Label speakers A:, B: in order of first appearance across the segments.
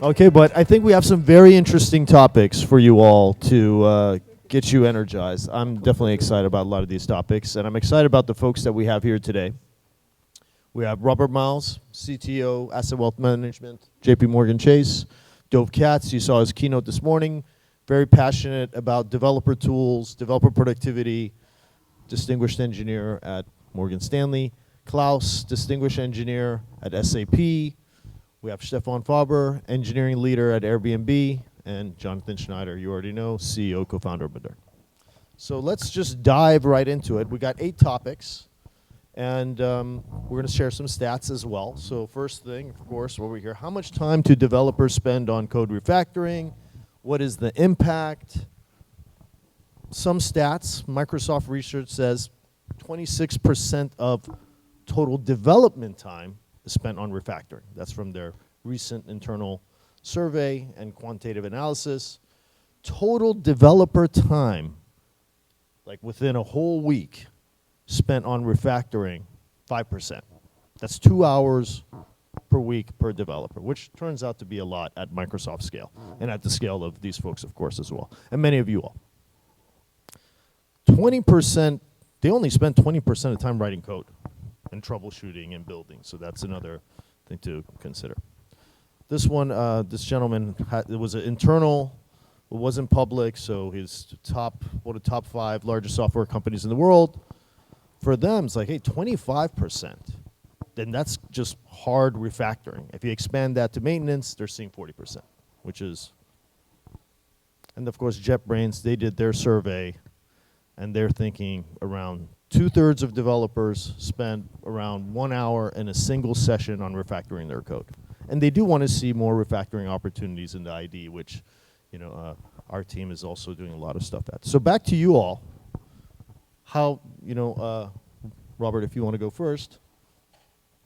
A: Okay, but I think we have some very interesting topics for you all to get you energized. I'm definitely excited about a lot of these topics, and I'm excited about the folks that we have here today. We have Robert Miles, CTO, Asset Wealth Management, JPMorgan Chase. Dov Katz, you saw his keynote this morning, very passionate about developer tools, developer productivity, distinguished engineer at Morgan Stanley. Klaus, distinguished engineer at SAP. We have Szczepan Faber, engineering leader at AirBnB, and Jonathan Schneider, you already know, CEO, co-founder of Moderne. So let's just dive right into it. We got 8 topics, and we're going to share some stats as well. So first thing, of course, over here, how much time do developers spend on code refactoring? What is the impact? Some stats, Microsoft research says 26% of total development time is spent on refactoring. That's from their recent internal survey and quantitative analysis. Total developer time, like within a whole week, spent on refactoring, 5%. That's 2 hours per week per developer, which turns out to be a lot at Microsoft scale, and at the scale of these folks, of course, as well, and many of you all. 20%, they only spend 20% of the time writing code and troubleshooting and building, so that's another thing to consider. This one, this gentleman, it was an internal, it wasn't public, so his one of the top 5 largest software companies in the world. For them, it's like, hey, 25%. Then that's just hard refactoring. If you expand that to maintenance, they're seeing 40%, which is, and of course, JetBrains, they did their survey, and they're thinking around 2/3 of developers spend around 1 hour in a single session on refactoring their code. And they do want to see more refactoring opportunities in the ID, which our team is also doing a lot of stuff at. So back to you all. How, Robert, if you want to go first,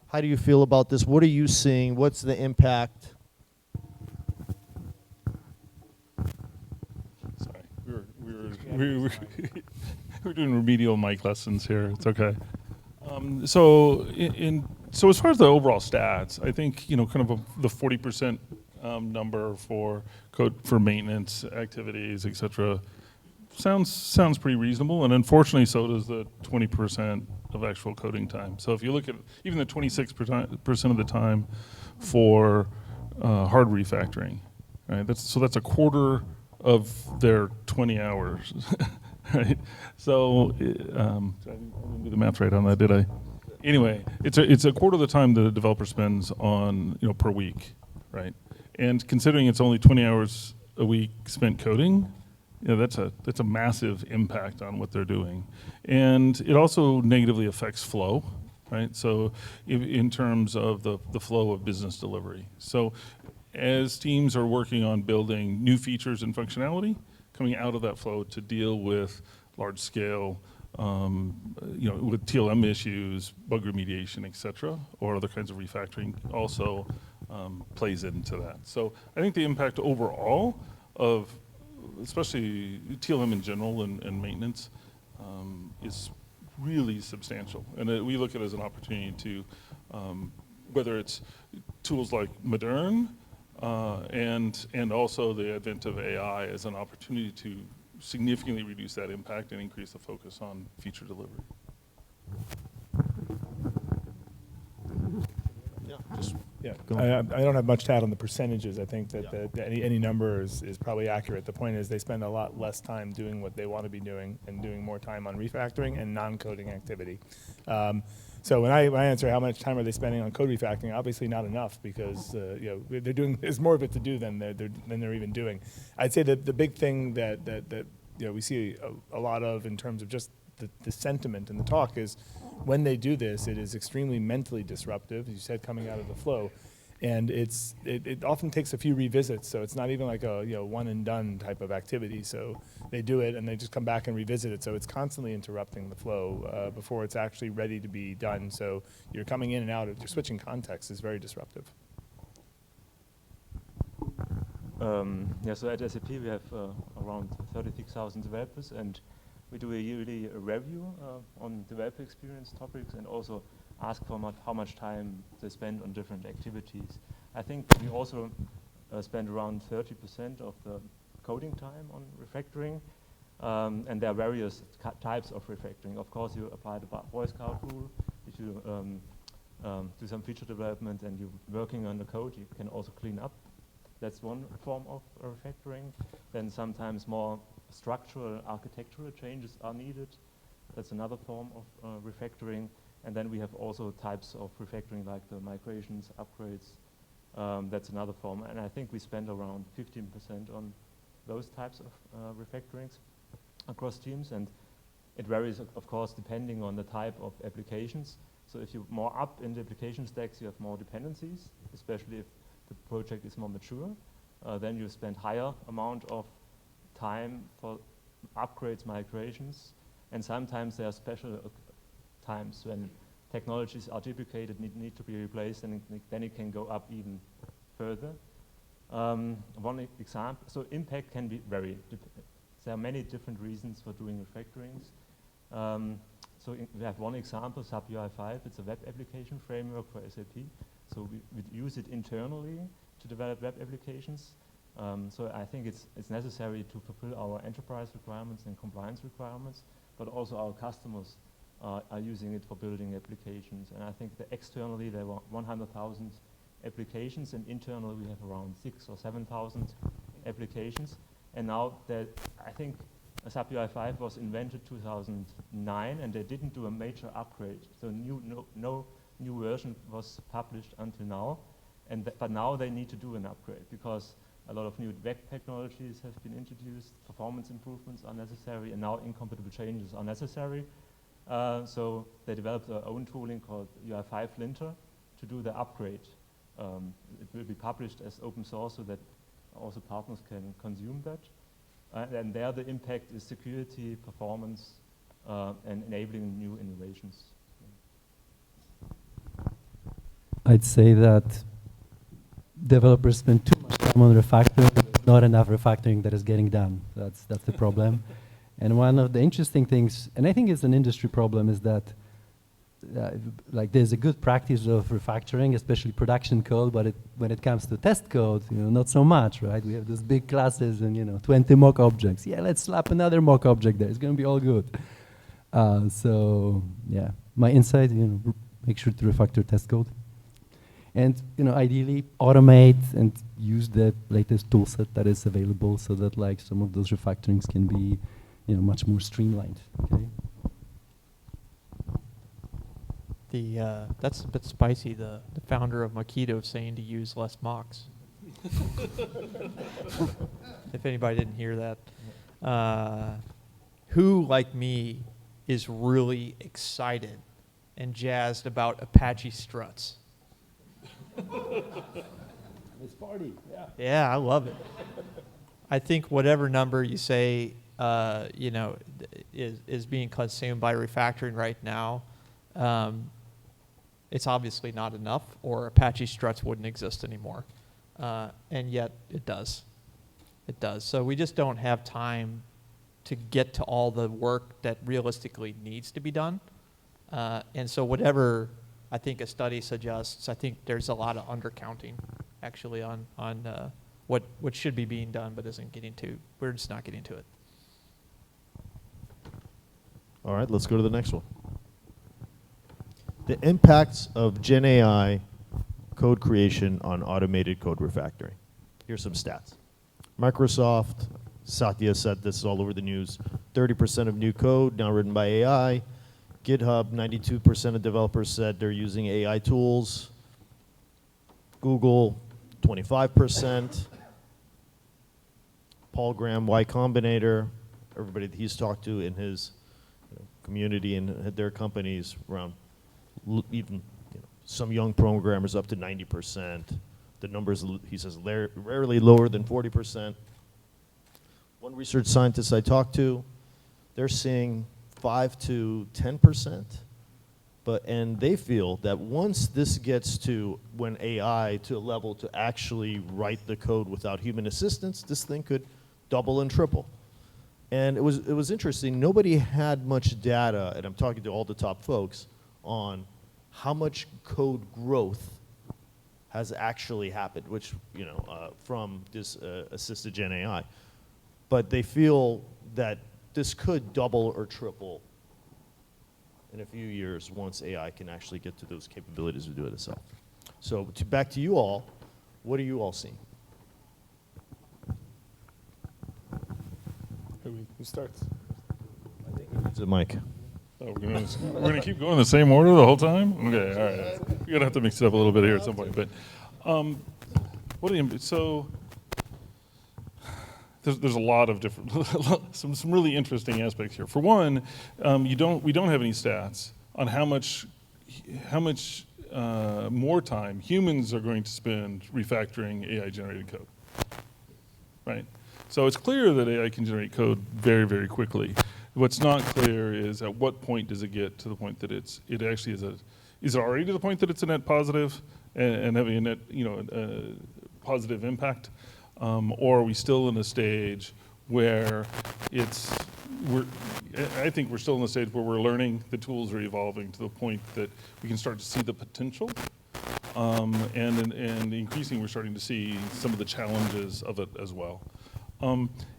A: how do you feel about this? What are you seeing? What's the impact?
B: Sorry, we're doing remedial mic lessons here. It's okay. So as far as the overall stats, I think kind of the 40% number for code for maintenance activities, et cetera, sounds pretty reasonable. And unfortunately, so does the 20% of actual coding time. So if you look at even the 26% of the time for hard refactoring, right? That's a quarter of their 20 hours. Right, so I didn't do the math right on that, did I? Anyway, it's a quarter of the time the developer spends on per week, right? And considering it's only 20 hours a week spent coding, that's a massive impact on what they're doing, and it also negatively affects flow, right? So in terms of the flow of business delivery. So as teams are working on building new features and functionality, coming out of that flow to deal with large scale, with TLM issues, bug remediation, et cetera, or other kinds of refactoring also plays into that. So I think the impact overall of, especially TLM in general and maintenance, is really substantial. And we look at it as an opportunity to, whether it's tools like Moderne, and also the advent of AI as an opportunity to significantly reduce that impact and increase the focus on feature delivery.
C: I don't have much to add on the percentages. I think that any number is probably accurate. The point is they spend a lot less time doing what they want to be doing and doing more time on refactoring and non-coding activity. So when I answer how much time are they spending on code refactoring, obviously not enough, because they're doing, there's more of it to do than they're even doing. I'd say that the big thing that we see a lot of in terms of just the sentiment and the talk is when they do this, it is extremely mentally disruptive, as you said, coming out of the flow. And it often takes a few revisits, so it's not even like a one and done type of activity. So they do it and they just come back and revisit it. So it's constantly interrupting the flow before it's actually ready to be done. So you're coming in and out, you're switching context is very disruptive.
D: So at SAP we have around 36,000 developers, and we do a yearly review on developer experience topics and also ask for how much time they spend on different activities. I think we also spend around 30% of the coding time on refactoring. And there are various types of refactoring. Of course, you apply the Boy Scout rule. If you do some feature development and you're working on the code, you can also clean up. That's one form of refactoring. Then sometimes more structural, architectural changes are needed. That's another form of refactoring. And then we have also types of refactoring like the migrations, upgrades. That's another form. And I think we spend around 15% on those types of refactorings across teams. And it varies, of course, depending on the type of applications. So if you're more up in the application stacks, you have more dependencies, especially if the project is more mature. Then you spend higher amount of time for upgrades, migrations, and sometimes there are special times when technologies are duplicated, need to be replaced, and then it can go up even further. One example, so impact can be very, there are many different reasons for doing refactorings. So we have one example, SAP UI5, it's a web application framework for SAP. So we use it internally to develop web applications. So I think it's necessary to fulfill our enterprise requirements and compliance requirements, but also our customers are using it for building applications. And I think that externally there were 100,000 applications, and internally we have around 6,000 or 7,000 applications. And now that I think SAP UI5 was invented 2009, and they didn't do a major upgrade. So no new version was published until now. But now they need to do an upgrade because a lot of new web technologies have been introduced, performance improvements are necessary, and now incompatible changes are necessary. So they developed their own tooling called UI5 Linter to do the upgrade. It will be published as open source so that also partners can consume that. And there the impact is security, performance, and enabling new innovations.
E: I'd say that developers spend too much time on refactoring, not enough refactoring that is getting done. That's the problem. And one of the interesting things, and I think it's an industry problem, is that like there's a good practice of refactoring, especially production code, but when it comes to test code, not so much, right? We have these big classes and 20 mock objects. Yeah, let's slap another mock object there. It's going to be all good. So yeah, my insight, make sure to refactor test code. And ideally automate and use the latest toolset that is available so that like some of those refactorings can be much more streamlined. Okay.
F: That's a bit spicy. The founder of Makito saying to use less mocks. If anybody didn't hear that, who like me is really excited and jazzed about Apache struts?
E: It's party, yeah.
F: Yeah, I love it. I think whatever number you say, is being consumed by refactoring right now, it's obviously not enough, or Apache struts wouldn't exist anymore. And yet it does. It does. So we just don't have time to get to all the work that realistically needs to be done. And so whatever I think a study suggests, I think there's a lot of undercounting actually on what should be being done but isn't getting to. We're just not getting to it.
A: All right, let's go to the next one. The impacts of genAI code creation on automated code refactoring. Here's some stats. Microsoft, Satya said this is all over the news, 30% of new code now written by AI. GitHub, 92% of developers said they're using AI tools. Google, 25%. Paul Graham, Y Combinator, everybody that he's talked to in his community and their companies around even some young programmers up to 90%. The numbers, he says, rarely lower than 40%. One research scientist I talked to, they're seeing 5 to 10%, and they feel that once this gets to when AI to a level to actually write the code without human assistance, this thing could double and triple. And it was interesting. Nobody had much data, and I'm talking to all the top folks, on how much code growth has actually happened, which, from this assisted Gen AI. But they feel that this could double or triple in a few years once AI can actually get to those capabilities to do it itself. So back to you all, what are you all seeing?
C: Who starts?
A: I think it's a mic.
B: Oh, we're gonna keep going the same order the whole time? Okay, all right. We're gonna have to mix it up a little bit here at some point. But so there's a lot of different, some really interesting aspects here. For one, we don't have any stats on how much more time humans are going to spend refactoring AI-generated code, right? So it's clear that AI can generate code very, very quickly. What's not clear is at what point does it get to the point that is it already to the point that it's a net positive and having a net, positive impact, or are we still in a stage where I think we're still in a stage where we're learning, the tools are evolving to the point that we can start to see the potential, and increasingly we're starting to see some of the challenges of it as well.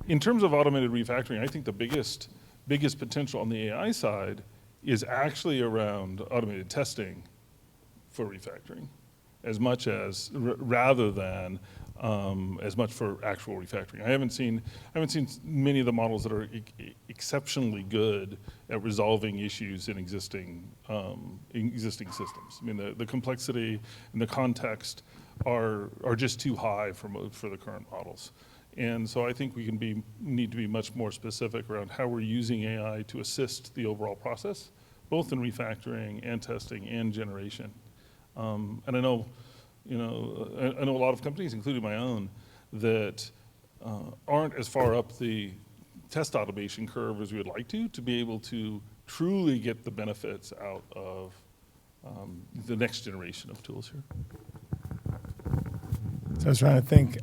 B: In terms of automated refactoring, I think the biggest potential on the AI side is actually around automated testing for refactoring, as much as rather than as much for actual refactoring. I haven't seen many of the models that are exceptionally good at resolving issues in existing systems. I mean, the complexity and the context are just too high for the current models. And so I think we need to be much more specific around how we're using AI to assist the overall process, both in refactoring and testing and generation. And I know a lot of companies, including my own, that aren't as far up the test automation curve as we would like to be able to truly get the benefits out of the next generation of tools here.
C: So I was trying to think,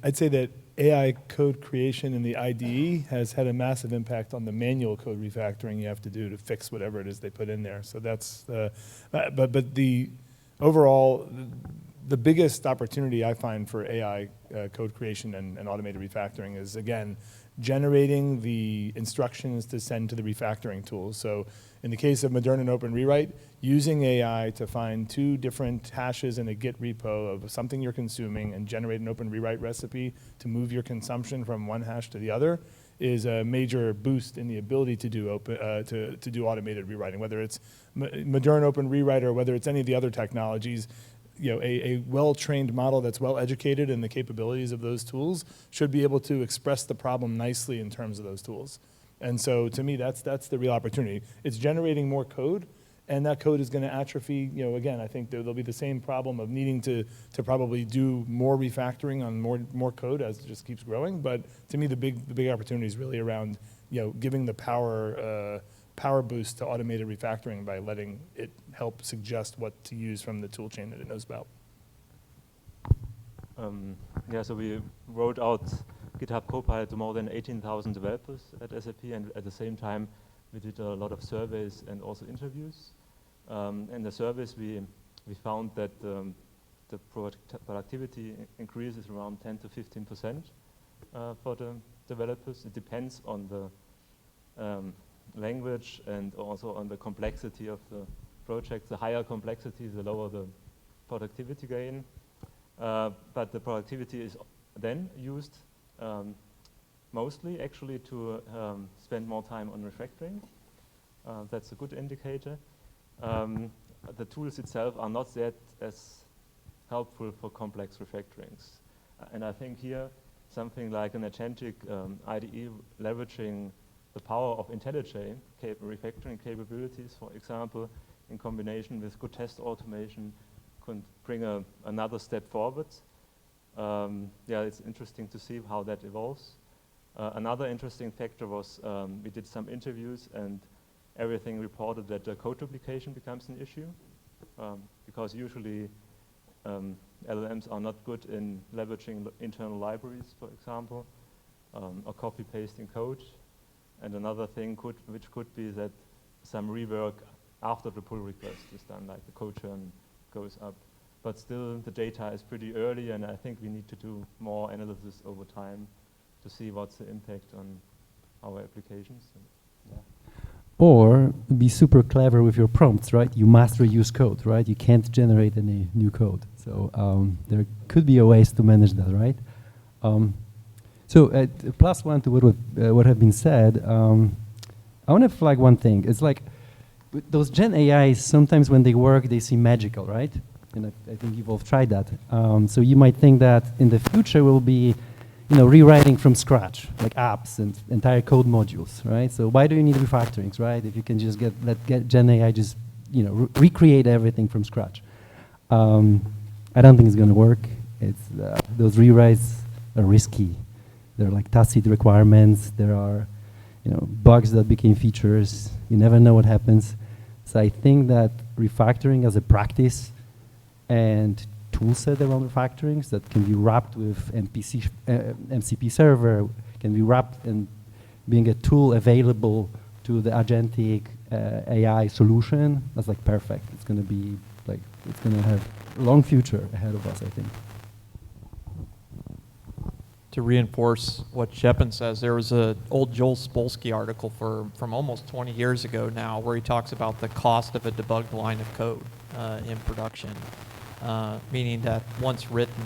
C: I'd say that AI code creation in the IDE has had a massive impact on the manual code refactoring you have to do to fix whatever it is they put in there. So that's, but the overall, the biggest opportunity I find for AI code creation and automated refactoring is, again, generating the instructions to send to the refactoring tools. So in the case of Moderne and Open Rewrite, using AI to find 2 different hashes in a Git repo of something you're consuming and generate an Open Rewrite recipe to move your consumption from one hash to the other is a major boost in the ability to do to do automated rewriting, whether it's Moderne Open Rewrite or whether it's any of the other technologies. A well-trained model that's well-educated in the capabilities of those tools should be able to express the problem nicely in terms of those tools. And so to me, that's the real opportunity. It's generating more code, and that code is going to atrophy. Again, I think there'll be the same problem of needing to probably do more refactoring on more code as it just keeps growing. But to me, the big opportunity is really around giving the power boost to automated refactoring by letting it help suggest what to use from the tool chain that it knows about.
D: So we wrote out GitHub Copilot to more than 18,000 developers at SAP, and at the same time, we did a lot of surveys and also interviews. In the surveys, we found that the productivity increase is around 10 to 15% for the developers. It depends on the language and also on the complexity of the project. The higher complexity, the lower the productivity gain. But the productivity is then used mostly actually to spend more time on refactoring. That's a good indicator. The tools itself are not yet as helpful for complex refactorings. And I think here something like an agentic IDE leveraging the power of IntelliJ refactoring capabilities, for example, in combination with good test automation, could bring another step forward. It's interesting to see how that evolves. Another interesting factor was we did some interviews and everything reported that the code duplication becomes an issue because usually LLMs are not good in leveraging internal libraries, for example, or copy-pasting code. And another thing which could be that some rework after the pull request is done, like the code churn goes up. but still the data is pretty early, and I think we need to do more analysis over time to see what's the impact on our applications. And
E: Or be super clever with your prompts, right? You master use code, right? You can't generate any new code. So there could be a ways to manage that, right? So plus one to what have been said, I want to flag one thing. It's like those Gen AIs, sometimes when they work, they seem magical, right? And I think you've all tried that. So you might think that in the future we'll be rewriting from scratch, like apps and entire code modules, right? So why do you need refactorings, right? If you can just get Gen AI just, recreate everything from scratch. I don't think it's going to work. It's those rewrites are risky. They're like tacit requirements. There are, bugs that became features. You never know what happens. So I think that refactoring as a practice and tool set around refactorings that can be wrapped with MCP server, can be wrapped in being a tool available to the agentic AI solution, that's like perfect. It's going to be like, it's going to have a long future ahead of us, I think.
F: To reinforce what Szczepan says, there was an old Joel Spolsky article from almost 20 years ago now where he talks about the cost of a debugged line of code in production. Meaning that once written,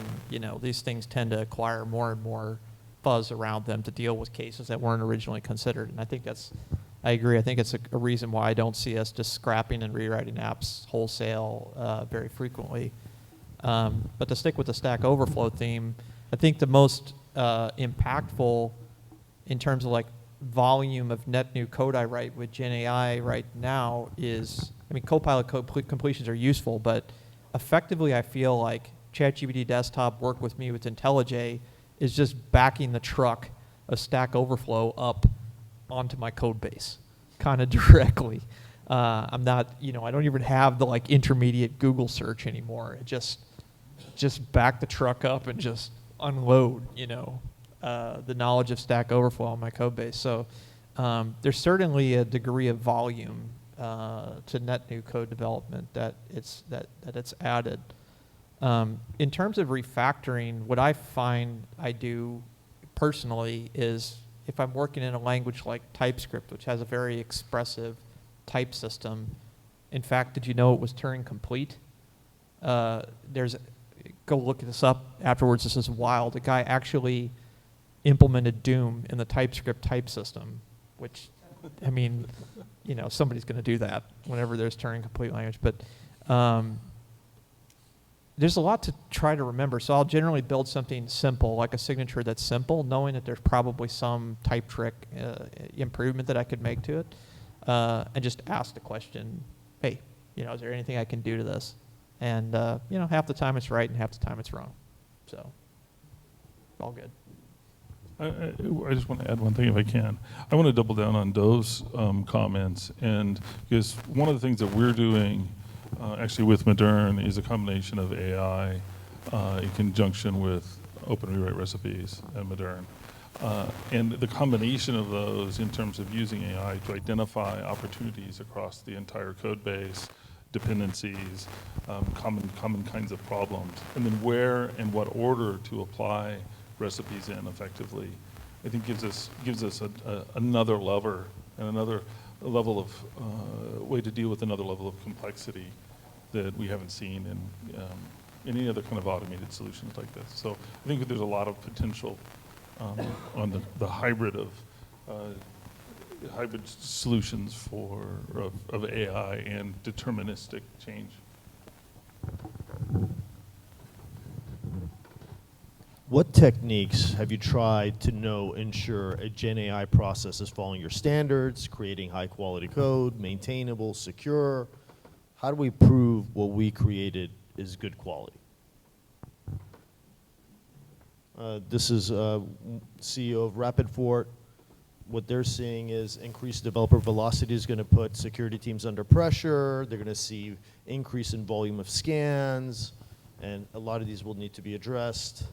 F: these things tend to acquire more and more fuzz around them to deal with cases that weren't originally considered. And I agree. I think it's a reason why I don't see us just scrapping and rewriting apps wholesale very frequently. But to stick with the Stack Overflow theme, I think the most impactful in terms of like volume of net new code I write with GenAI right now is, Copilot code completions are useful, but effectively I feel like ChatGPT Desktop work with me with IntelliJ is just backing the truck of Stack Overflow up onto my code base kind of directly. I'm not, I don't even have the like intermediate Google search anymore. It just back the truck up and just unload, the knowledge of Stack Overflow on my code base. So there's certainly a degree of volume to net new code development that it's added. In terms of refactoring, what I find I do personally is if I'm working in a language like TypeScript, which has a very expressive type system. In fact, did you know it was Turing complete? Go look this up afterwards. This is wild. A guy actually implemented Doom in the TypeScript type system, which, somebody's going to do that whenever there's Turing complete language. But there's a lot to try to remember. So I'll generally build something simple, like a signature that's simple, knowing that there's probably some type trick improvement that I could make to it, and just ask the question, hey, is there anything I can do to this? And, half the time it's right and half the time it's wrong. So, all good.
B: I just want to add one thing if I can. I want to double down on Dov's comments, and because one of the things that we're doing actually with Moderne is a combination of AI in conjunction with open rewrite recipes and Moderne. And the combination of those in terms of using AI to identify opportunities across the entire code base, dependencies, common kinds of problems, and then where and what order to apply recipes in effectively, I think gives us another lever and another level of way to deal with another level of complexity that we haven't seen in any other kind of automated solutions like this. So I think that there's a lot of potential on the hybrid of hybrid solutions of AI and deterministic change.
A: What techniques have you tried to ensure a Gen AI process is following your standards, creating high quality code, maintainable, secure? How do we prove what we created is good quality? This is CEO of RapidFort. What they're seeing is increased developer velocity is going to put security teams under pressure. They're going to see increase in volume of scans, and a lot of these will need to be addressed.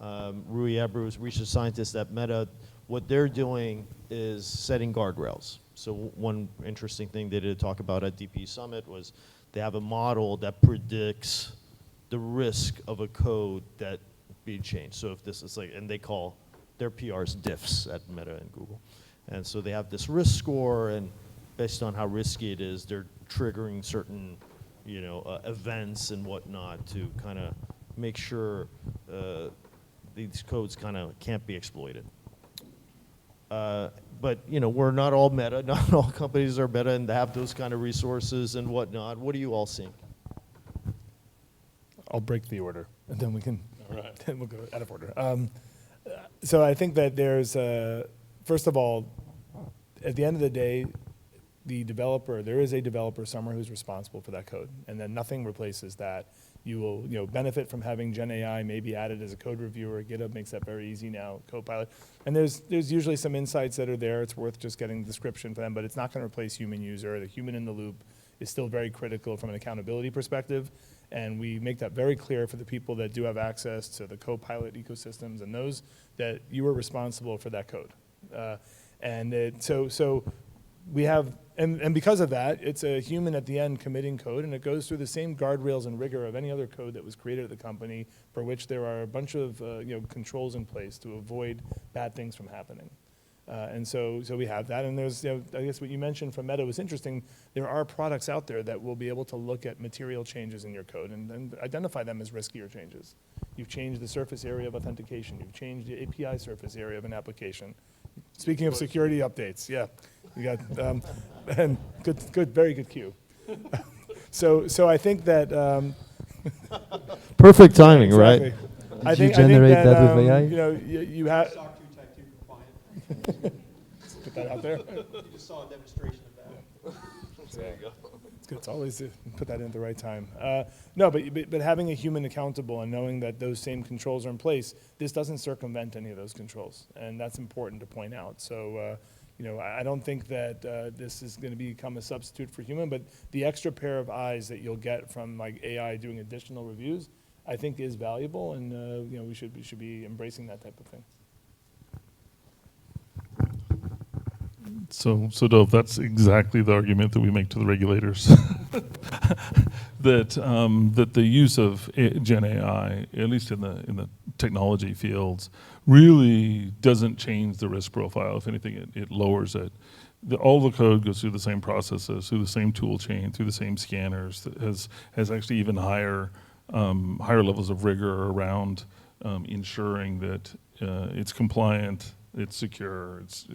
A: Rui Abreu, research scientist at Meta, what they're doing is setting guardrails. So one interesting thing they did talk about at DP Summit was they have a model that predicts the risk of a code that being changed. So if this is like, and they call their PRs diffs at Meta and Google. And so they have this risk score, and based on how risky it is, they're triggering certain, events and whatnot to kind of make sure these codes kind of can't be exploited. But we're not all Meta. Not all companies are Meta and have those kind of resources and whatnot. What are you all seeing?
C: I'll break the order, and then we can.
B: All right.
C: Then we'll go out of order. So I think that there's, first of all, at the end of the day, there is a developer somewhere who's responsible for that code, and then nothing replaces that. You will, benefit from having genAI maybe added as a code reviewer. GitHub makes that very easy now, Copilot. And there's usually some insights that are there. It's worth just getting description for them, but it's not going to replace human user. The human in the loop is still very critical from an accountability perspective. And we make that very clear for the people that do have access to the Copilot ecosystems and those that you are responsible for that code. So we have, and because of that, it's a human at the end committing code, and it goes through the same guardrails and rigor of any other code that was created at the company, for which there are a bunch of controls in place to avoid bad things from happening. And so we have that, and there's, I guess what you mentioned from Meta was interesting. There are products out there that will be able to look at material changes in your code and identify them as riskier changes. You've changed the surface area of authentication. You've changed the API surface area of an application. Speaking of security updates, yeah, you got, and good, very good cue. So I think that.
A: Perfect timing,
C: Exactly.
A: right?
E: Did you generate that with AI?
C: You have.
G: SOC 2 Type 2 compliant.
C: Put that out there.
G: You just saw a demonstration of that.
C: There you go. It's good. It's always to put that in at the right time. No, but having a human accountable and knowing that those same controls are in place, this doesn't circumvent any of those controls, and that's important to point out. So, I don't think that this is going to become a substitute for human, but the extra pair of eyes that you'll get from like AI doing additional reviews, I think is valuable, and we should be embracing that type of thing.
B: So Dov, that's exactly the argument that we make to the regulators. that the use of genAI, at least in the technology fields, really doesn't change the risk profile. If anything, it lowers it. All the code goes through the same processes, through the same tool chain, through the same scanners. That has actually even higher levels of rigor around ensuring that it's compliant, it's secure, it's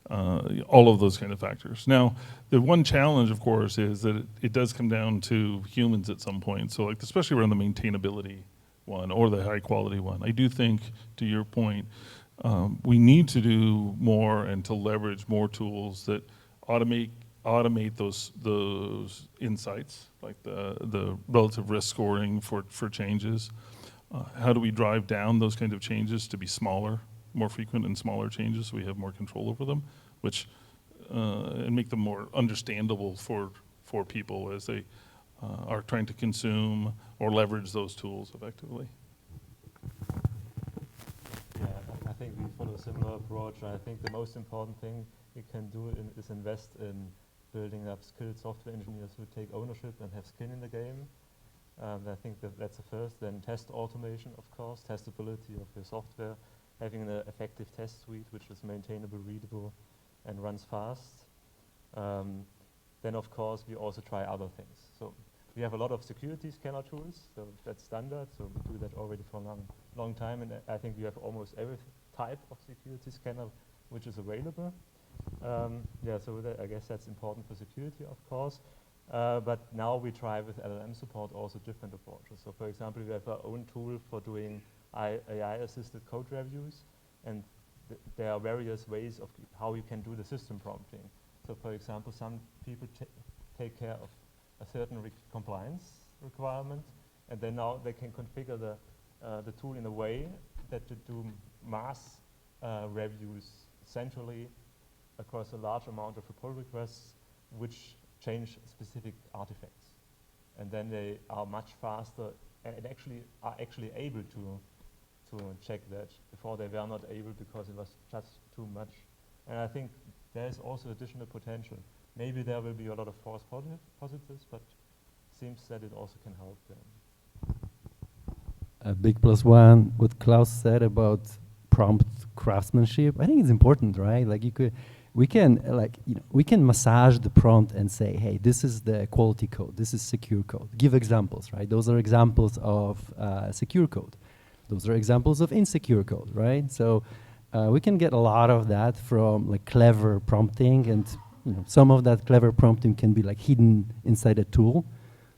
B: all of those kind of factors. Now, the one challenge, of course, is that it does come down to humans at some point. So, like, especially around the maintainability one or the high quality one. I do think, to your point, we need to do more and to leverage more tools that automate those insights, like the relative risk scoring for changes. How do we drive down those kind of changes to be smaller, more frequent and smaller changes, so we have more control over them, which and make them more understandable for people as they are trying to consume or leverage those tools effectively.
D: Yeah, I think we follow a similar approach. I think the most important thing we can do is invest in building up skilled software engineers who take ownership and have skin in the game. I think that's the first. Then test automation, of course, testability of your software, having an effective test suite which is maintainable, readable, and runs fast. Then, of course, we also try other things. So we have a lot of security scanner tools, so that's standard. So we do that already for a long time, and I think we have almost every type of security scanner which is available. So I guess that's important for security, of course. But now we try with LLM support also different approaches. So for example, we have our own tool for doing AI-assisted code reviews, and there are various ways of how you can do the system prompting. So for example, some people take care of a certain compliance requirement, and then now they can configure the tool in a way that to do mass reviews centrally across a large amount of pull requests, which change specific artifacts. And then they are much faster and are actually able to check that. Before they were not able because it was just too much. And I think there's also additional potential. Maybe there will be a lot of false positives, but seems that it also can help them.
E: a big plus one. What Klaus said about prompt craftsmanship, I think it's important, right? Like we can we can massage the prompt and say, hey, this is the quality code, this is secure code. Give examples, right? Those are examples of secure code. Those are examples of insecure code, right? So we can get a lot of that from like clever prompting, and some of that clever prompting can be like hidden inside a tool,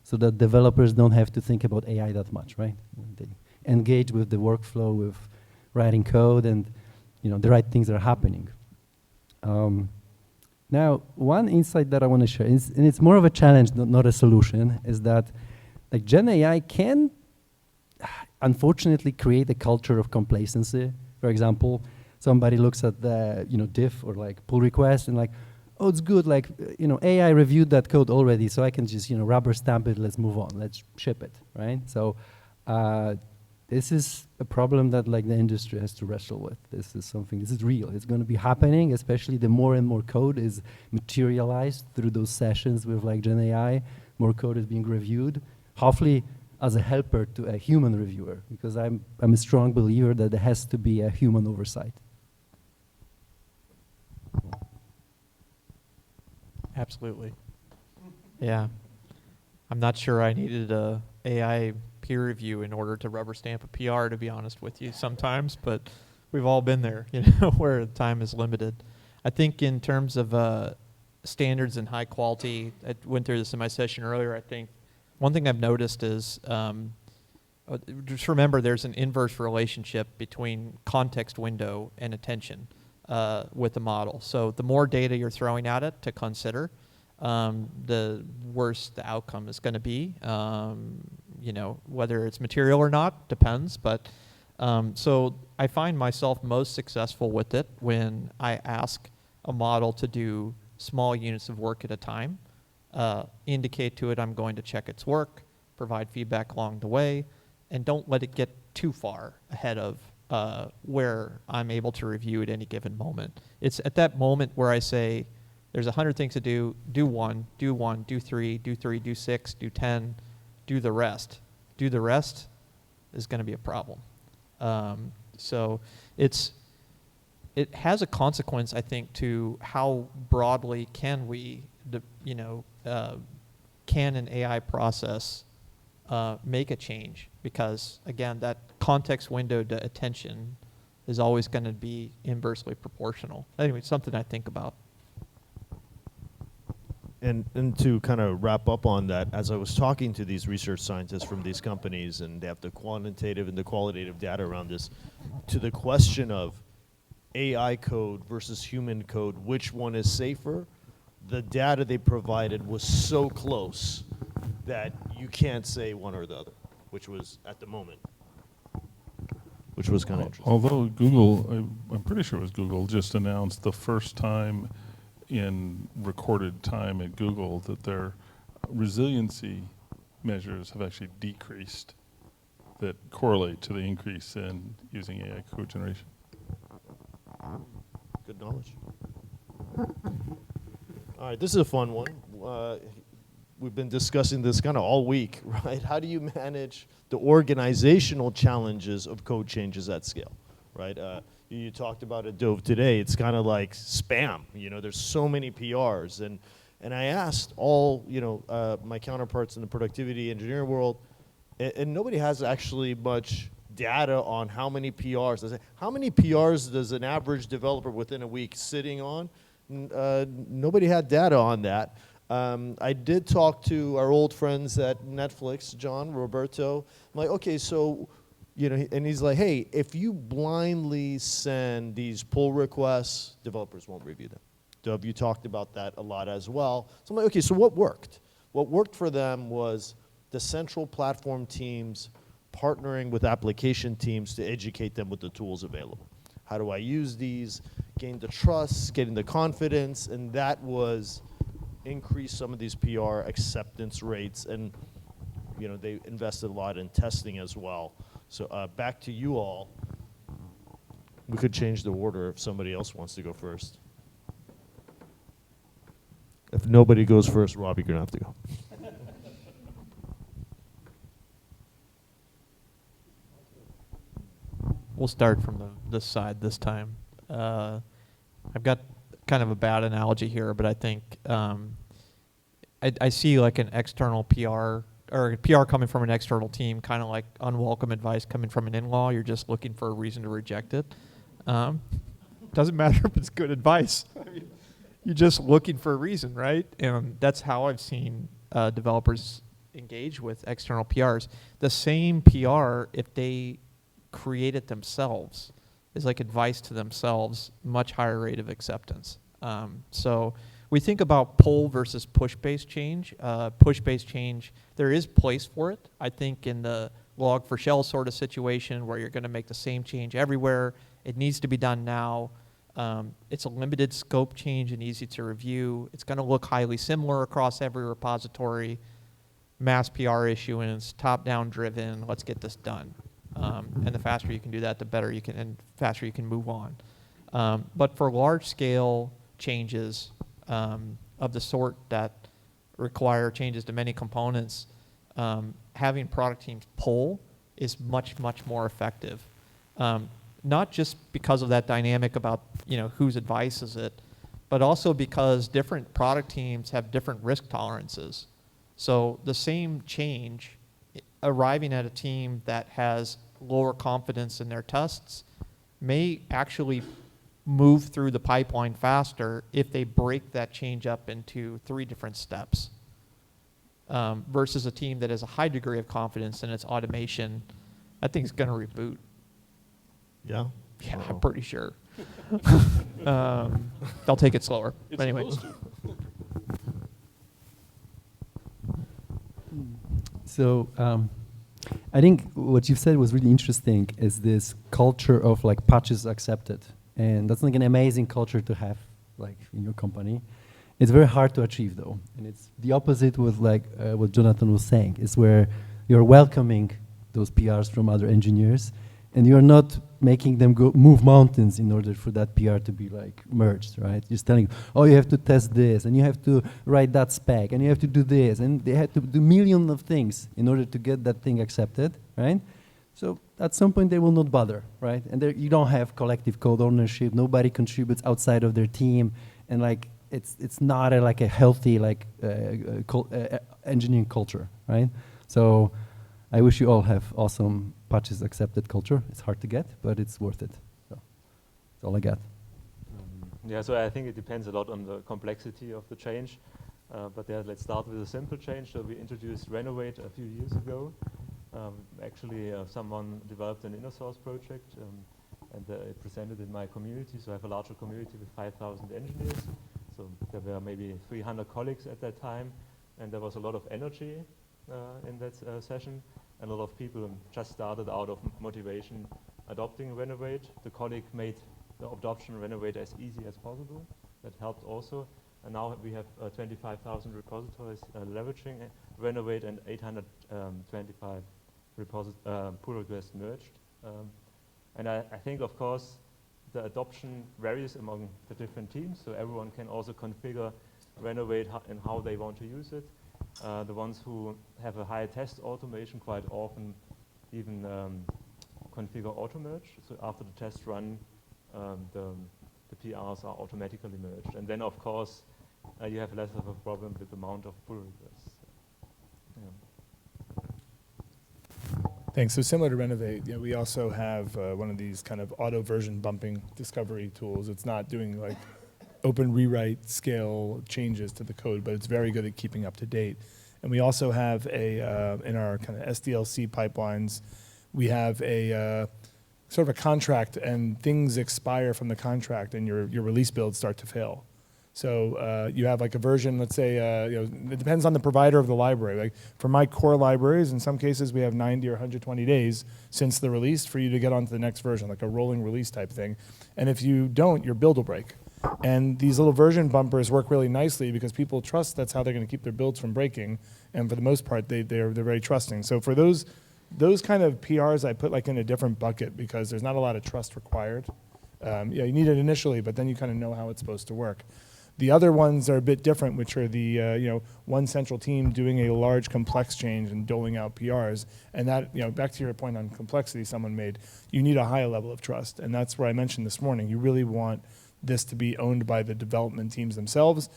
E: so that developers don't have to think about AI that much, right? They engage with the workflow, with writing code, and the right things are happening. Now, one insight that I want to share, and it's more of a challenge, not a solution, is that like GenAI can unfortunately create a culture of complacency. For example, somebody looks at the diff or like pull request and like, oh, it's good, like AI reviewed that code already, so I can just rubber stamp it, let's move on, let's ship it, right? So this is a problem that like the industry has to wrestle with. This is real. It's going to be happening, especially the more and more code is materialized through those sessions with like GenAI. More code is being reviewed, hopefully as a helper to a human reviewer, because I'm a strong believer that there has to be a human oversight.
F: Absolutely. Yeah. I'm not sure I needed a AI peer review in order to rubber stamp a PR, to be honest with you, sometimes, but we've all been there, where time is limited. I think in terms of standards and high quality, I went through this in my session earlier, I think one thing I've noticed is, just remember there's an inverse relationship between context window and attention with the model. So the more data you're throwing at it to consider, the worse the outcome is going to be. Whether it's material or not depends, but so I find myself most successful with it when I ask a model to do small units of work at a time, indicate to it I'm going to check its work, provide feedback along the way, and don't let it get too far ahead of where I'm able to review at any given moment. It's at that moment where I say, there's 100 things to do, do one, do 3, do 6, do 10, do the rest. Do the rest is going to be a problem. So it has a consequence, I think, to how broadly can we, can an AI process make a change? Because again, that context window to attention is always going to be inversely proportional. Anyway, it's something I think about.
A: And to kind of wrap up on that, as I was talking to these research scientists from these companies, and they have the quantitative and the qualitative data around this, to the question of AI code versus human code, which one is safer, the data they provided was so close that you can't say one or the other, which was at the moment, which was kind of interesting.
B: Although Google, I'm pretty sure it was Google, just announced the first time in recorded time at Google that their resiliency measures have actually decreased that correlate to the increase in using AI code generation.
A: Good knowledge. All right, this is a fun one. We've been discussing this kind of all week, right? How do you manage the organizational challenges of code changes at scale, right? You talked about it, Dov, today. It's kind of like spam. There's so many PRs, and I asked all my counterparts in the productivity engineering world, and nobody has actually much data on how many PRs. I say, how many PRs does an average developer within a week sitting on? Nobody had data on that. I did talk to our old friends at Netflix, John, Roberto. I'm like, okay, so, and he's like, hey, if you blindly send these pull requests, developers won't review them. Dov, you talked about that a lot as well. So I'm like, okay, so what worked? What worked for them was the central platform teams partnering with application teams to educate them with the tools available. How do I use these? Gain the trust, getting the confidence, and that was increase some of these PR acceptance rates, and they invested a lot in testing as well. So back to you all. We could change the order if somebody else wants to go first. If nobody goes first, Rob, you're going to have to go.
F: we'll start from this side this time. I've got kind of a bad analogy here, but I think I see like an external PR or PR coming from an external team, kind of like unwelcome advice coming from an in-law. You're just looking for a reason to reject it. Doesn't matter if it's good advice. I mean, you're just looking for a reason, right? And that's how I've seen developers engage with external PRs. The same PR, if they create it themselves, is like advice to themselves, much higher rate of acceptance. So we think about pull versus push-based change. Push-based change, there is place for it. I think in the log for shell sort of situation where you're going to make the same change everywhere, it needs to be done now. It's a limited scope change and easy to review. It's going to look highly similar across every repository. Mass PR issuance, top-down driven, let's get this done. And the faster you can do that, the better you can, and faster you can move on. But for large-scale changes of the sort that require changes to many components, having product teams pull is much, much more effective. Not just because of that dynamic about whose advice is it, but also because different product teams have different risk tolerances. So the same change arriving at a team that has lower confidence in their tests may actually move through the pipeline faster if they break that change up into 3 different steps versus a team that has a high degree of confidence in its automation. That thing's going to reboot.
A: Yeah?
F: Yeah, I'm pretty sure. They'll take it slower.
B: It's
F: But anyway.
B: supposed to.
E: So I think what you've said was really interesting is this culture of like patches accepted. And that's like an amazing culture to have like in your company. It's very hard to achieve though. And it's the opposite with like what Jonathan was saying, is where you're welcoming those PRs from other engineers and you're not making them go move mountains in order for that PR to be like merged, right? You're just telling, oh, you have to test this, and you have to write that spec, and you have to do this, and they have to do millions of things in order to get that thing accepted, right? So at some point they will not bother, right? And there, you don't have collective code ownership. Nobody contributes outside of their team, and like it's not like a healthy like engineering culture, right? So I wish you all have awesome patches accepted culture. It's hard to get, but it's worth it. So that's all I got.
D: Yeah, so I think it depends a lot on the complexity of the change. But yeah, let's start with a simple change. So we introduced Renovate a few years ago. Actually, someone developed an inner source project and it presented in my community. So I have a larger community with 5,000 engineers. So there were maybe 300 colleagues at that time. And there was a lot of energy in that session. And a lot of people just started out of motivation adopting Renovate. The colleague made the adoption of Renovate as easy as possible. That helped also. And now we have 25,000 repositories leveraging Renovate and 825 pull requests merged. And I think, of course, the adoption varies among the different teams. So everyone can also configure Renovate and how they want to use it. The ones who have a higher test automation quite often even configure auto-merge. So after the test run, the PRs are automatically merged. And then, of course, you have less of a problem with the amount of pull requests. Yeah.
C: Thanks. So similar to Renovate, we also have one of these kind of auto version bumping discovery tools. It's not doing like open rewrite scale changes to the code, but it's very good at keeping up to date. And we also have in our kind of SDLC pipelines, we have a sort of a contract, and things expire from the contract, and your release builds start to fail. So you have like a version, let's say, it depends on the provider of the library. Like for my core libraries, in some cases we have 90 or 120 days since the release for you to get onto the next version, like a rolling release type thing. And if you don't, your build will break. And these little version bumpers work really nicely because people trust that's how they're going to keep their builds from breaking. And for the most part, they're very trusting. So for those kind of PRs, I put like in a different bucket because there's not a lot of trust required. You need it initially, but then you kind of know how it's supposed to work. The other ones are a bit different, which are the one central team doing a large complex change and doling out PRs. And that, back to your point on complexity someone made, you need a high level of trust. And that's where I mentioned this morning, you really want this to be owned by the development teams themselves.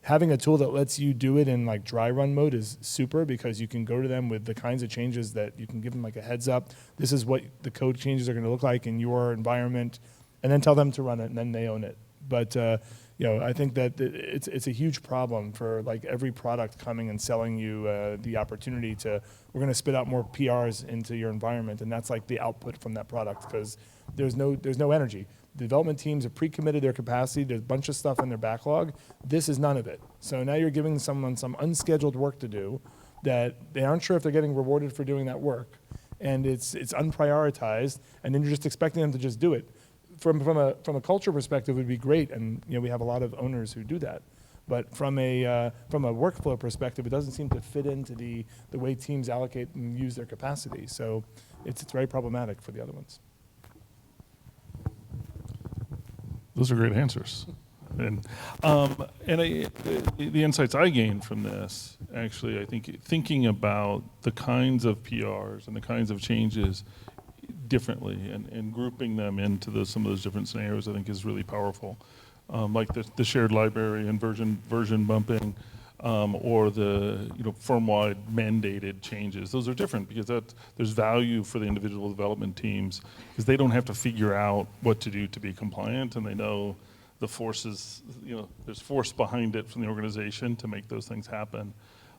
C: Having a tool that lets you do it in like dry run mode is super, because you can go to them with the kinds of changes that you can give them like a heads up. This is what the code changes are going to look like in your environment, and then tell them to run it, and then they own it. But I think that it's a huge problem for like every product coming and selling you the opportunity to, we're going to spit out more PRs into your environment, and that's like the output from that product, because there's no energy. The development teams have pre-committed their capacity. There's a bunch of stuff in their backlog. This is none of it. So now you're giving someone some unscheduled work to do that they aren't sure if they're getting rewarded for doing that work, and it's unprioritized, and then you're just expecting them to just do it. From a culture perspective, it would be great, and we have a lot of owners who do that. But from a workflow perspective, it doesn't seem to fit into the way teams allocate and use their capacity. So it's very problematic for the other ones.
B: Those are great answers. And the insights I gained from this, actually, I think thinking about the kinds of PRs and the kinds of changes differently and grouping them into some of those different scenarios, I think is really powerful. Like the shared library and version bumping, or the firm-wide mandated changes. Those are different because there's value for the individual development teams, because they don't have to figure out what to do to be compliant, and they know the forces, there's force behind it from the organization to make those things happen.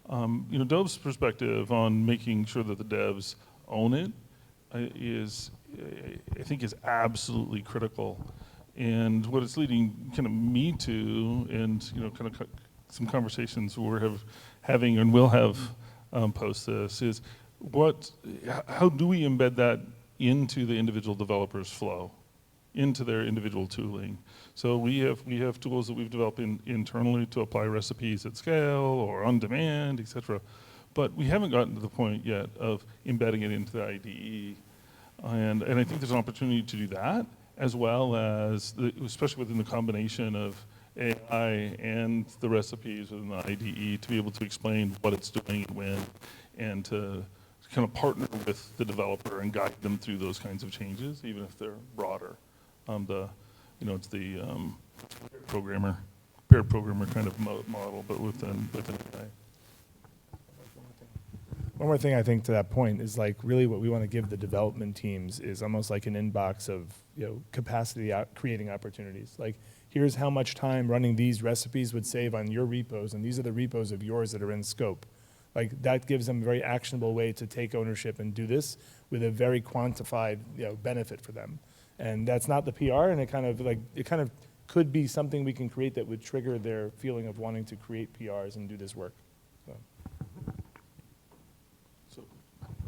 B: Dov's perspective on making sure that the devs own it I think is absolutely critical. And what it's leading kind of me to, and kind of some conversations we're having and will have post this, is how do we embed that into the individual developer's flow, into their individual tooling? So we have tools that we've developed internally to apply recipes at scale or on demand, et cetera. But we haven't gotten to the point yet of embedding it into the IDE. And I think there's an opportunity to do that, as well as, especially within the combination of AI and the recipes within the IDE, to be able to explain what it's doing and when, and to kind of partner with the developer and guide them through those kinds of changes, even if they're broader. It's the paired programmer kind of model, but within AI.
C: One more thing I think to that point is like really what we want to give the development teams is almost like an inbox of capacity creating opportunities. Like, here's how much time running these recipes would save on your repos, and these are the repos of yours that are in scope. Like, that gives them a very actionable way to take ownership and do this with a very quantified benefit for them. And that's not the PR, and it kind of could be something we can create that would trigger their feeling of wanting to create PRs and do this work.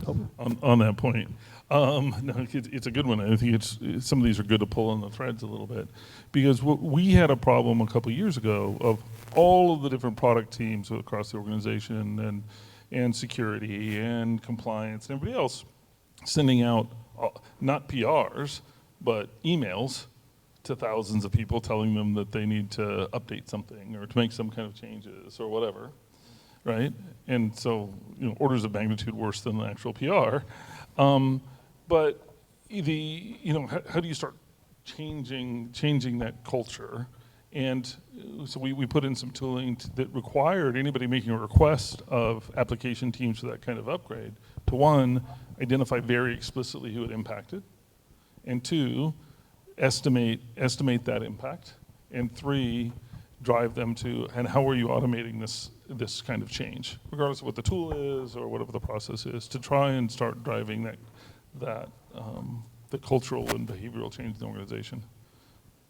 B: On that point, no, it's a good one. I think some of these are good to pull on the threads a little bit, because we had a problem a couple years ago of all of the different product teams across the organization and security and compliance and everybody else sending out not PRs but emails to thousands of people telling them that they need to update something or to make some kind of changes or whatever. Right, and so orders of magnitude worse than the actual PR, but how do you start changing that culture? And so we put in some tooling that required anybody making a request of application teams for that kind of upgrade to, one, identify very explicitly who it impacted, and two, estimate that impact, and three, drive them to, and how are you automating this kind of change, regardless of what the tool is or whatever the process is, to try and start driving the cultural and behavioral change in the organization.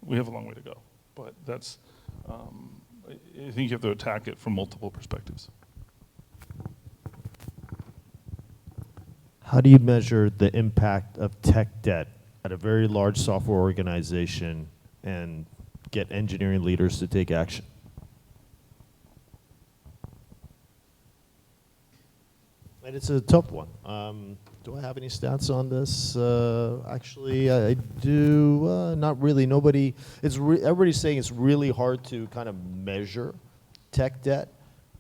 B: We have a long way to go, but that's, I think you have to attack it from multiple perspectives.
A: How do you measure the impact of tech debt at a very large software organization and get engineering leaders to take action? And it's a tough one. Do I have any stats on this? Actually, I do. Not really. Nobody. Everybody's saying it's really hard to kind of measure tech debt.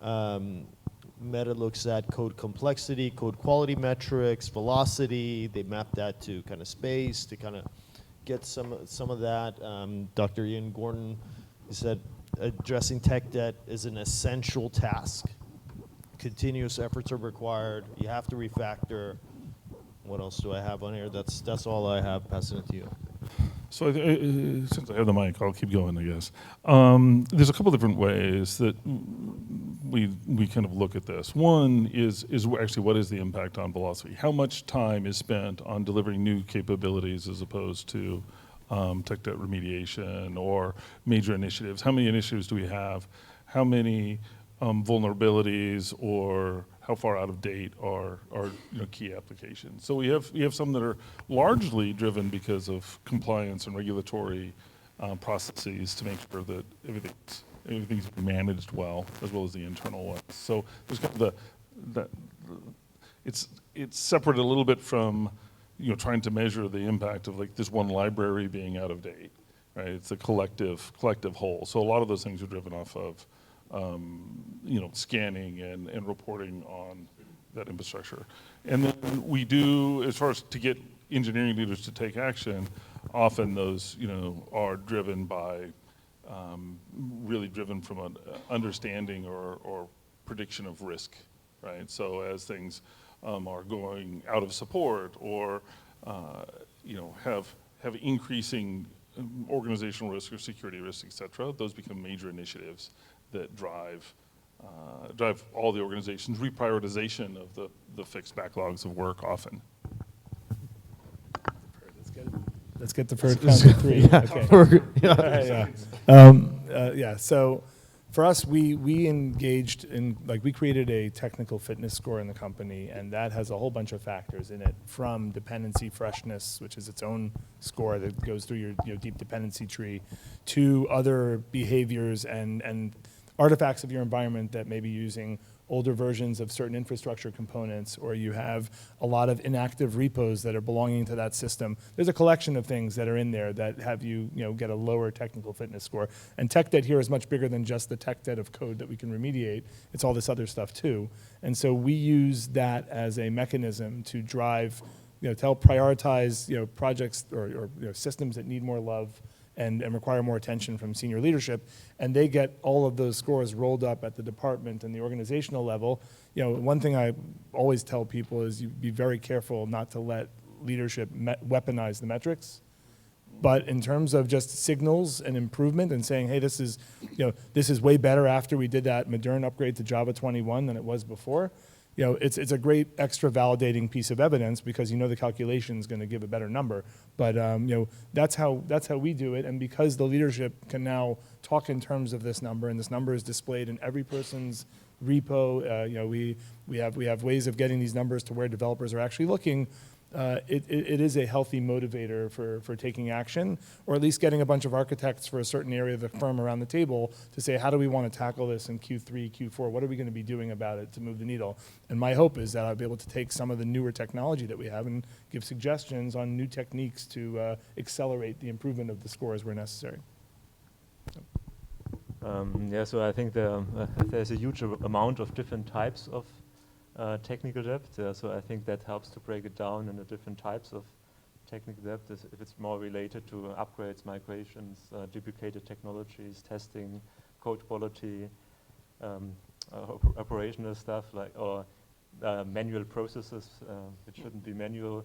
A: Meta looks at code complexity, code quality metrics, velocity. They map that to kind of space to kind of get some of that. Dr. Ian Gordon, he said addressing tech debt is an essential task. Continuous efforts are required. You have to refactor. What else do I have on here? That's all I have. Passing it to you.
B: So since I have the mic, I'll keep going, I guess. There's a couple different ways that we kind of look at this. One is actually what is the impact on velocity? How much time is spent on delivering new capabilities as opposed to tech debt remediation or major initiatives? How many initiatives do we have? How many vulnerabilities or how far out of date are key applications? So we have some that are largely driven because of compliance and regulatory processes to make sure that everything's managed well, as well as the internal ones. So there's kind of it's separate a little bit from trying to measure the impact of like this one library being out of date, right? It's a collective whole. So a lot of those things are driven off of scanning and reporting on that infrastructure. And then we do, as far as to get engineering leaders to take action, often those, are driven by, really driven from an understanding or prediction of risk, right? So as things are going out of support or, have increasing organizational risk or security risk, et cetera, those become major initiatives that drive all the organization's reprioritization of the fixed backlogs of work often.
C: Let's get the first count to 3. Okay. So for us, we engaged in, we created a technical fitness score in the company, and that has a whole bunch of factors in it, from dependency freshness, which is its own score that goes through your deep dependency tree, to other behaviors and artifacts of your environment that may be using older versions of certain infrastructure components, or you have a lot of inactive repos that are belonging to that system. There's a collection of things that are in there that have you get a lower technical fitness score. And tech debt here is much bigger than just the tech debt of code that we can remediate. It's all this other stuff too. And so we use that as a mechanism to drive, to help prioritize projects or systems that need more love and require more attention from senior leadership, and they get all of those scores rolled up at the department and the organizational level. One thing I always tell people is you be very careful not to let leadership weaponize the metrics. But in terms of just signals and improvement and saying, hey, this is way better after we did that Moderne upgrade to Java 21 than it was before, it's a great extra validating piece of evidence, because the calculation is going to give a better number. But that's how we do it, and because the leadership can now talk in terms of this number, and this number is displayed in every person's repo. We have ways of getting these numbers to where developers are actually looking. It is a healthy motivator for taking action, or at least getting a bunch of architects for a certain area of the firm around the table to say, how do we want to tackle this in Q3, Q4? What are we going to be doing about it to move the needle? And my hope is that I'll be able to take some of the newer technology that we have and give suggestions on new techniques to accelerate the improvement of the scores where necessary.
D: So I think there's a huge amount of different types of technical debt. So I think that helps to break it down into different types of technical debt. If it's more related to upgrades, migrations, duplicated technologies, testing, code quality, operational stuff, or manual processes which shouldn't be manual.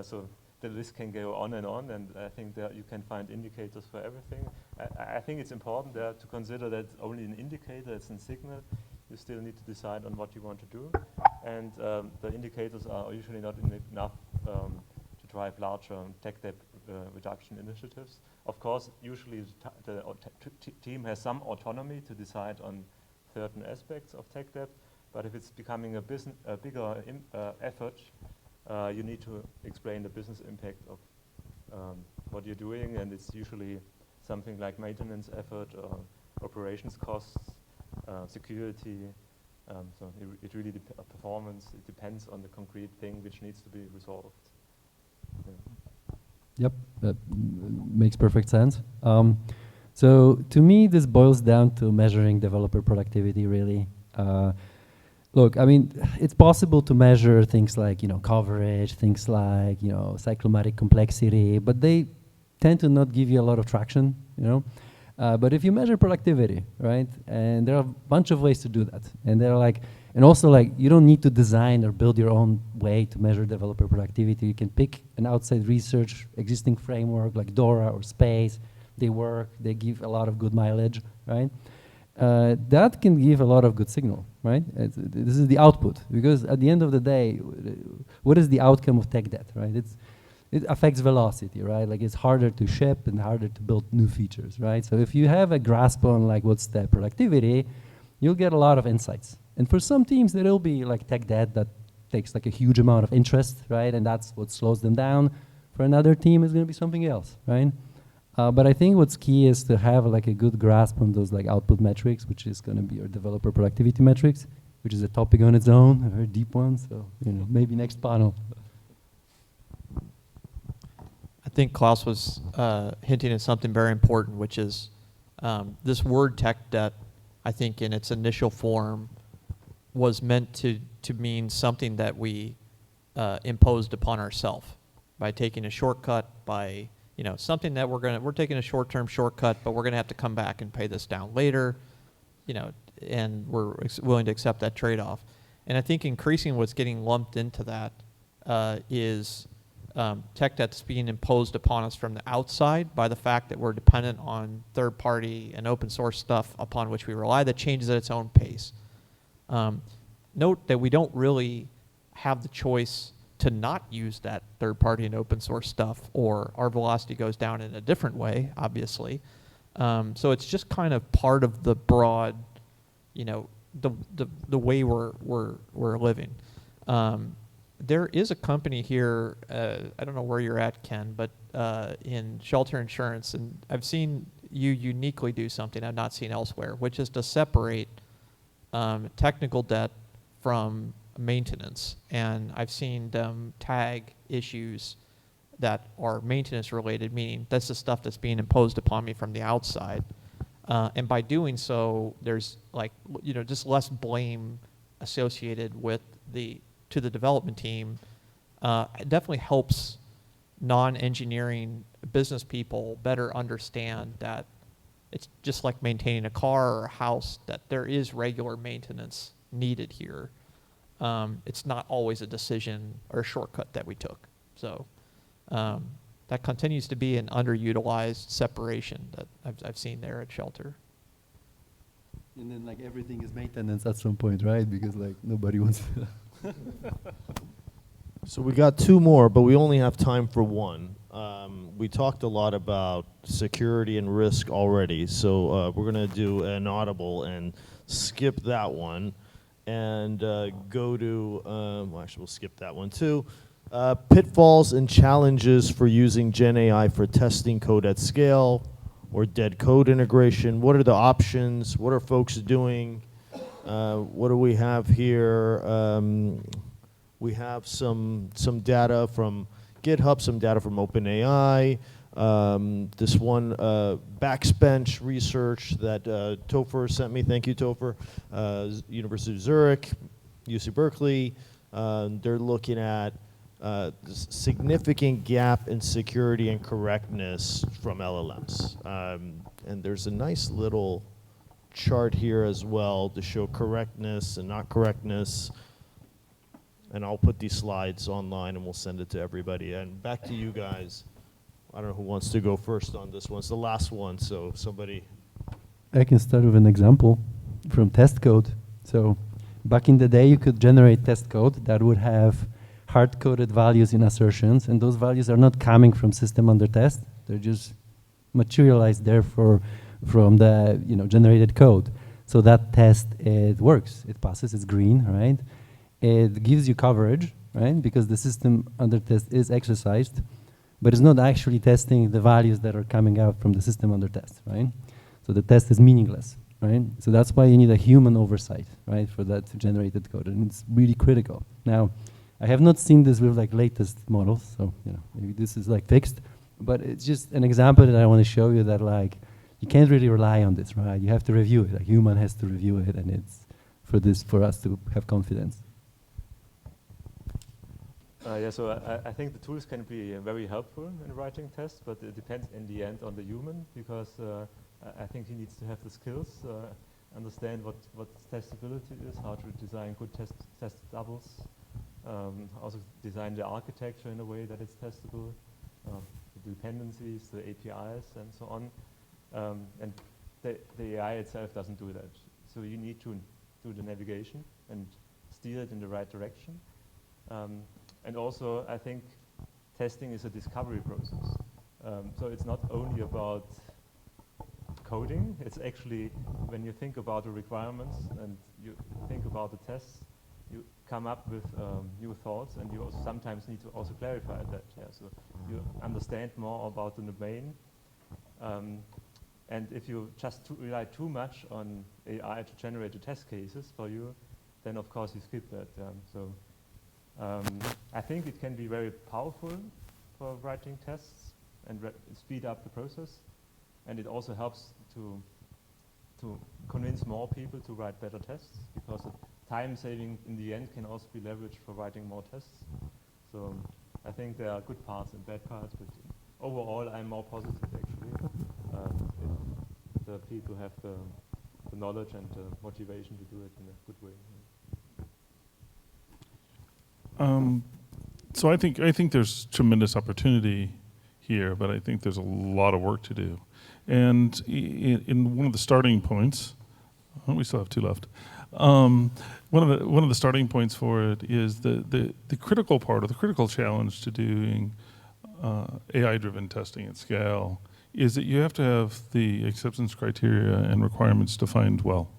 D: So the list can go on, and I think that you can find indicators for everything. I think it's important to consider that it's only an indicator, it's a signal. You still need to decide on what you want to do. And the indicators are usually not enough to drive larger tech debt reduction initiatives. Of course, usually the team has some autonomy to decide on certain aspects of tech debt, but if it's becoming a bigger effort, you need to explain the business impact of what you're doing, and it's usually something like maintenance effort, or operations costs, security, So it really performance. It depends on the concrete thing which needs to be resolved. Yeah.
E: Yep, that makes perfect sense. So to me, this boils down to measuring developer productivity, really. Look, I mean, it's possible to measure things like, coverage, things like, cyclomatic complexity, but they tend to not give you a lot of traction, But if you measure productivity, right, and there are a bunch of ways to do that, and you don't need to design or build your own way to measure developer productivity. You can pick an outside research existing framework like Dora or Space. They work, they give a lot of good mileage, right? That can give a lot of good signal, right? This is the output, because at the end of the day, what is the outcome of tech debt, right? It affects velocity, right? Like it's harder to ship and harder to build new features, right? So if you have a grasp on like what's the productivity, you'll get a lot of insights. And for some teams, there'll be like tech debt that takes like a huge amount of interest, right? And that's what slows them down. For another team, it's gonna be something else, right? But I think what's key is to have like a good grasp on those like output metrics, which is gonna be your developer productivity metrics, which is a topic on its own, a very deep one. So, maybe next panel.
F: I think Klaus was hinting at something very important, which is this word tech debt, I think in its initial form, was meant to mean something that we imposed upon ourselves by taking a shortcut, by something that we're taking a short-term shortcut, but we're gonna have to come back and pay this down later, and we're willing to accept that trade-off. And I think increasingly what's getting lumped into that is tech debt's being imposed upon us from the outside by the fact that we're dependent on third-party and open source stuff upon which we rely that changes at its own pace. Note that we don't really have the choice to not use that third-party and open source stuff, or our velocity goes down in a different way, obviously. So it's just kind of part of the broad, the way we're living. There is a company here, I don't know where you're at, Ken, but in shelter insurance, and I've seen you uniquely do something I've not seen elsewhere, which is to separate technical debt from maintenance. And I've seen them tag issues that are maintenance related, meaning that's the stuff that's being imposed upon me from the outside. And by doing so, there's just less blame associated with to the development team. It definitely helps non-engineering business people better understand that it's just like maintaining a car or a house, that there is regular maintenance needed here. It's not always a decision or a shortcut that we took. So that continues to be an underutilized separation that I've seen there at Shelter.
E: And then like everything is maintenance at some point, right? Because like nobody wants to.
A: So we got two more, but we only have time for one. We talked a lot about security and risk already, so we're going to do an audible and skip that one and go to, actually we'll skip that one too. Pitfalls and challenges for using genAI for testing code at scale or dead code integration. What are the options? What are folks doing? What do we have here? We have some data from GitHub, some data from OpenAI. This one backbench research that Topher sent me. Thank you, Topher. University of Zurich, UC Berkeley. They're looking at significant gap in security and correctness from LLMs. And there's a nice little chart here as well to show correctness and not correctness. And I'll put these slides online and we'll send it to everybody. And back to you guys. I don't know who wants to go first on this one. It's the last one, so somebody.
E: I can start with an example from test code. So back in the day, you could generate test code that would have hard-coded values in assertions, and those values are not coming from system under test. They're just materialized there from the generated code. So that test, it works. It passes. It's green, right? It gives you coverage, right? Because the system under test is exercised, but it's not actually testing the values that are coming out from the system under test, right? So the test is meaningless. right? So that's why you need a human oversight, right, for that generated code, and it's really critical. Now, I have not seen this with like latest models, so maybe this is like fixed, but it's just an example that I want to show you that like you can't really rely on this, right? You have to review it. A human has to review it, and it's for us to have confidence.
D: Yeah, so I think the tools can be very helpful in writing tests, but it depends in the end on the human, because I think he needs to have the skills, understand what testability is, how to design good test doubles, also design the architecture in a way that it's testable, the dependencies, the APIs, and so on. And the AI itself doesn't do that. So you need to do the navigation and steer it in the right direction. And also, I think testing is a discovery process. So it's not only about coding, it's actually when you think about the requirements and you think about the tests, you come up with new thoughts, and you also sometimes need to also clarify that. Yeah, so you understand more about the domain. And if you just rely too much on AI to generate the test cases for you, then of course you skip that. I think it can be very powerful for writing tests and speed up the process, and it also helps to convince more people to write better tests, because the time saving in the end can also be leveraged for writing more tests. So I think there are good parts and bad parts, but overall I'm more positive actually. If the people have the knowledge and the motivation to do it in a good way.
B: So I think there's tremendous opportunity here, but I think there's a lot of work to do. And in one of the starting points, we still have two left. One of the starting points for it is the critical part, or the critical challenge to doing AI-driven testing at scale is that you have to have the acceptance criteria and requirements defined well.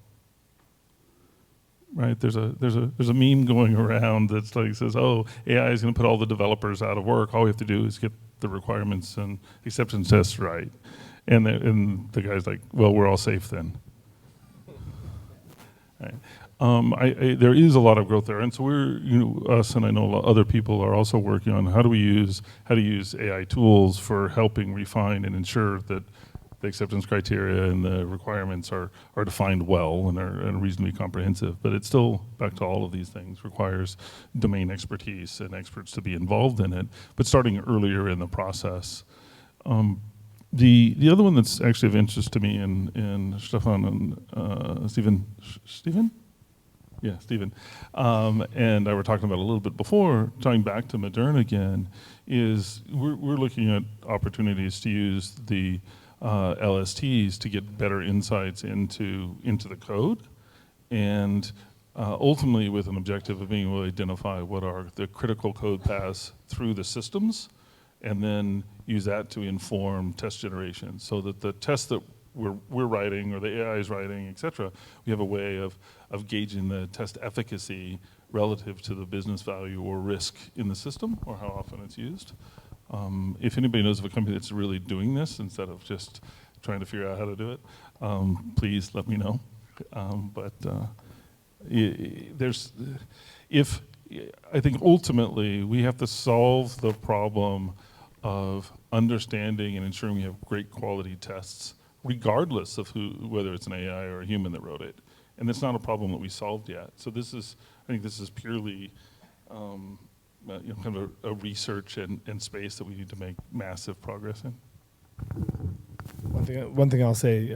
B: Right, there's a meme going around that's like says, "Oh, AI is going to put all the developers out of work. All we have to do is get the requirements and acceptance tests right." And the guy's like, "Well, we're all safe then." Right. There is a lot of growth there, and so us, and I know a lot of other people are also working on how to use AI tools for helping refine and ensure that the acceptance criteria and the requirements are defined well and are reasonably comprehensive. But it's still, back to all of these things, requires domain expertise and experts to be involved in it, but starting earlier in the process. The other one that's actually of interest to me, and Szczepan and Stephen? Yeah, Stephen. And I were talking about a little bit before, tying back to Moderne again, is we're looking at opportunities to use the LSTs to get better insights into the code, and ultimately with an objective of being able to identify what are the critical code paths through the systems, and then use that to inform test generation, so that the tests that we're writing or the AI is writing, et cetera, we have a way of gauging the test efficacy relative to the business value or risk in the system, or how often it's used. If anybody knows of a company that's really doing this instead of just trying to figure out how to do it, please let me know. I think ultimately we have to solve the problem of understanding and ensuring we have great quality tests, regardless of whether it's an AI or a human that wrote it. And that's not a problem that we solved yet. So I think this is purely kind of a research and space that we need to make massive progress in.
C: One thing I'll say,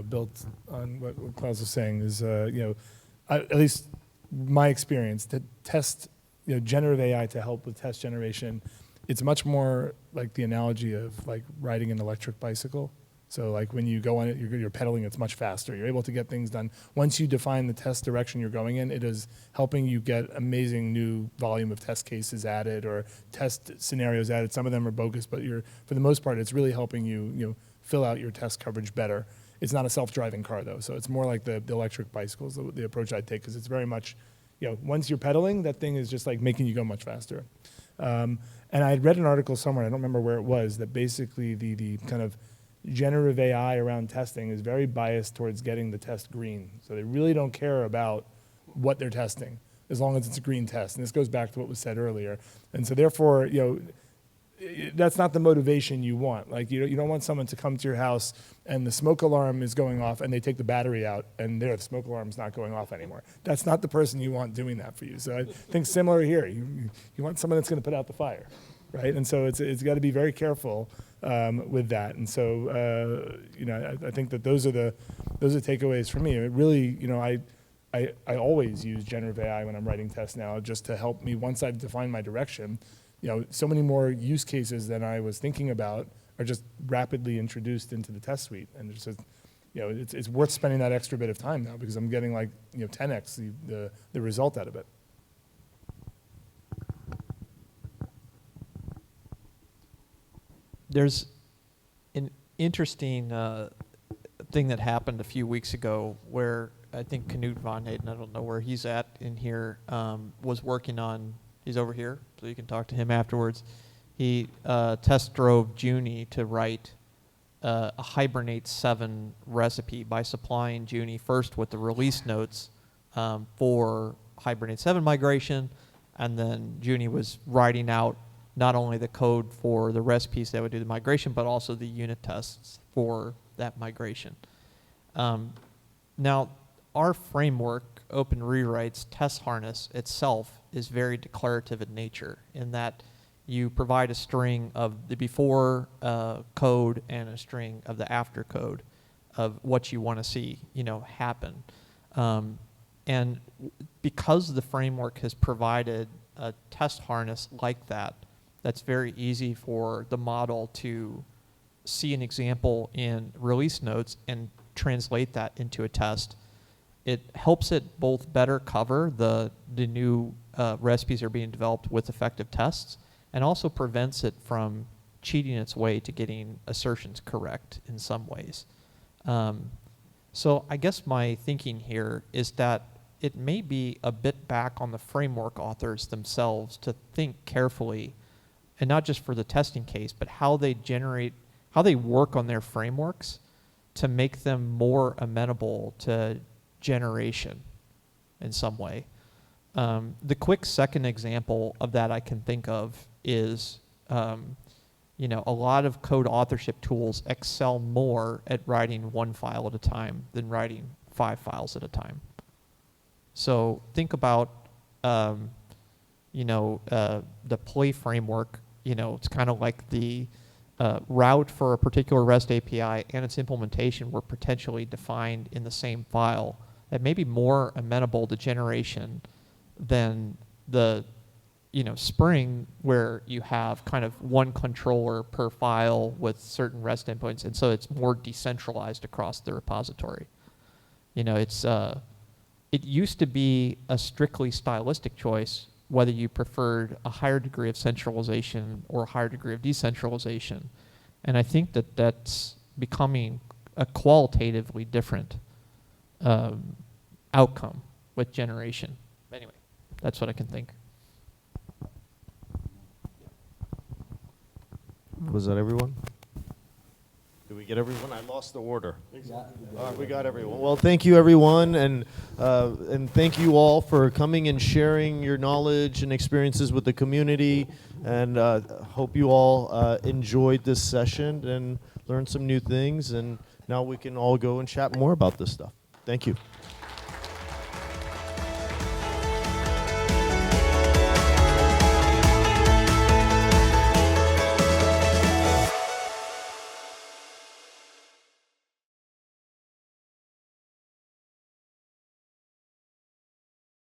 C: built on what Klaus was saying, is at least my experience, to test generative AI to help with test generation, it's much more like the analogy of like riding an electric bicycle. So like when you go on it, you're pedaling, it's much faster. You're able to get things done. Once you define the test direction you're going in, it is helping you get amazing new volume of test cases added or test scenarios added. Some of them are bogus, but for the most part, it's really helping you fill out your test coverage better. It's not a self-driving car though, so it's more like the electric bicycles, the approach I'd take, because it's very much, once you're pedaling, that thing is just like making you go much faster. And I had read an article somewhere, I don't remember where it was, that basically the kind of generative AI around testing is very biased towards getting the test green. So they really don't care about what they're testing, as long as it's a green test. And this goes back to what was said earlier. And so therefore, that's not the motivation you want. Like, you don't want someone to come to your house and the smoke alarm is going off and they take the battery out and the smoke alarm's not going off anymore. That's not the person you want doing that for you. So I think similar here. You want someone that's going to put out the fire, right? And so it's got to be very careful with that. And so, I think that those are the takeaways for me. It really, I always use generative AI when I'm writing tests now, just to help me once I've defined my direction. So many more use cases than I was thinking about are just rapidly introduced into the test suite, and it's worth spending that extra bit of time now because I'm getting 10x the result out of it.
F: There's an interesting thing that happened a few weeks ago where I think Knut von Hayden, I don't know where he's at in here, was working on. He's over here, so you can talk to him afterwards. He test drove Junie to write a Hibernate 7 recipe by supplying Junie first with the release notes for Hibernate 7 migration, and then Junie was writing out not only the code for the recipes that would do the migration, but also the unit tests for that migration. Now, our framework, Open Rewrites test harness itself, is very declarative in nature in that you provide a string of the before code and a string of the after code of what you want to see, happen. And because the framework has provided a test harness like that, that's very easy for the model to see an example in release notes and translate that into a test. It helps it both better cover the new recipes that are being developed with effective tests, and also prevents it from cheating its way to getting assertions correct in some ways. So I guess my thinking here is that it may be a bit back on the framework authors themselves to think carefully, and not just for the testing case, but how they work on their frameworks to make them more amenable to generation in some way. The quick second example of that I can think of is, a lot of code authorship tools excel more at writing one file at a time than writing 5 files at a time. So think about, the play framework. It's kind of like the route for a particular REST API and its implementation were potentially defined in the same file. That may be more amenable to generation than the, Spring, where you have kind of one controller per file with certain REST endpoints, and so it's more decentralized across the repository. It used to be a strictly stylistic choice whether you preferred a higher degree of centralization or a higher degree of decentralization, and I think that that's becoming a qualitatively different outcome with generation. Anyway, that's what I can think.
A: Was that everyone? Did we get everyone? I lost the order. All right, we got everyone. Well, thank you, everyone, and thank you all for coming and sharing your knowledge and experiences with the community. And hope you all enjoyed this session and learned some new things. And now we can all go and chat more about this stuff. Thank you.